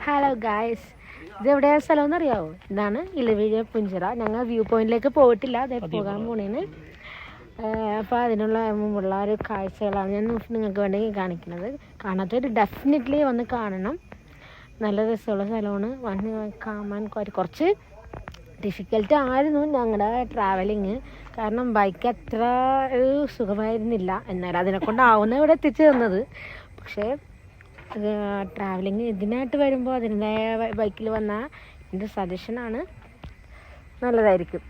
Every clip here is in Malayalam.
ഹലോ ഗായ്സ്, ഇതെവിടെയാ സ്ഥലം എന്നറിയാവോ? ഇതാണ് ഇലവീഴ പുഞ്ചിറ. ഞങ്ങൾ വ്യൂ പോയിന്റിലേക്ക് പോയിട്ടില്ല, അതേ പോകാൻ പോണേന്ന്. അപ്പോൾ അതിനുള്ള മുമ്പുള്ള ഒരു കാഴ്ചകളാണ് ഞാൻ നിങ്ങൾക്ക് വേണ്ടി കാണിക്കുന്നത്. കാണാത്തവർ ഡെഫിനറ്റ്ലി വന്ന് കാണണം. നല്ല രസമുള്ള സ്ഥലമാണ്. വന്ന് കാണാൻ കുറച്ച് ഡിഫിക്കൽട്ട് ആയിരുന്നു ഞങ്ങളുടെ ട്രാവലിങ്. കാരണം ബൈക്ക് അത്ര ഒരു സുഖമായിരുന്നില്ല. എന്നാലും അതിനെക്കൊണ്ടാവുന്ന ഇവിടെ എത്തിച്ചു തന്നത്. പക്ഷേ ട്രാവലിങ് ഇതിനായിട്ട് വരുമ്പോൾ അതിൻ്റെതായ ബൈക്കിൽ വന്നാൽ എൻ്റെ സജഷനാണ് നല്ലതായിരിക്കും.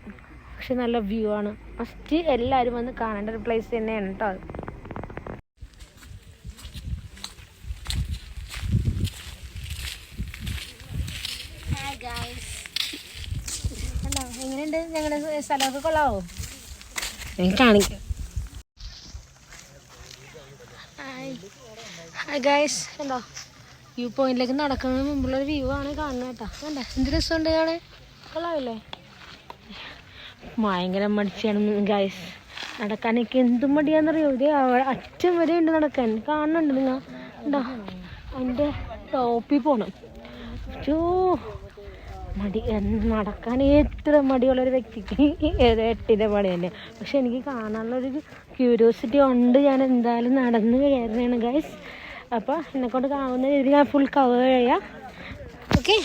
പക്ഷെ നല്ല വ്യൂ ആണ്. ഫസ്റ്റ് എല്ലാവരും വന്ന് കാണേണ്ട ഒരു പ്ലേസ് തന്നെയാണ് കേട്ടോ. എങ്ങനെയുണ്ട് ഞങ്ങളുടെ സ്ഥലമൊക്കെ? കൊള്ളാവോ? കാണിക്കാം. ഹായ് ഗൈസ്, കണ്ടോ? വ്യൂ പോയിന്റിലേക്ക് നടക്കുന്നതിന് മുമ്പുള്ളൊരു വ്യൂ ആണ് കാണുന്നത് കേട്ടോ. കണ്ട എന്ത് രസമുണ്ട് കാണാൻ. കൊള്ളാവില്ലേ? ഭയങ്കര മടിച്ചാണ് ഗൈസ് നടക്കാനൊക്കെ. എന്തും മടിയാണെന്നറിയോ? ഇത് അറ്റം വരെ ഉണ്ട് നടക്കാൻ. കാണുന്നുണ്ട് നിങ്ങൾ? ഉണ്ടോ? അതിൻ്റെ ടോപ്പിൽ പോകണം. മടി നടക്കാൻ എത്ര മടിയുള്ളൊരു വ്യക്തിക്ക് എട്ടിൻ്റെ പണി തന്നെ. പക്ഷെ എനിക്ക് കാണാനുള്ളൊരു ക്യൂരിയോസിറ്റി ഉണ്ട്. ഞാൻ എന്തായാലും നടന്ന് കയറുന്നതാണ് ഗൈസ്. അപ്പോൾ എന്നെക്കൊണ്ട് കാണുന്ന രീതിയിൽ ഞാൻ ഫുൾ കവർ ചെയ്യാം. ഓക്കെ.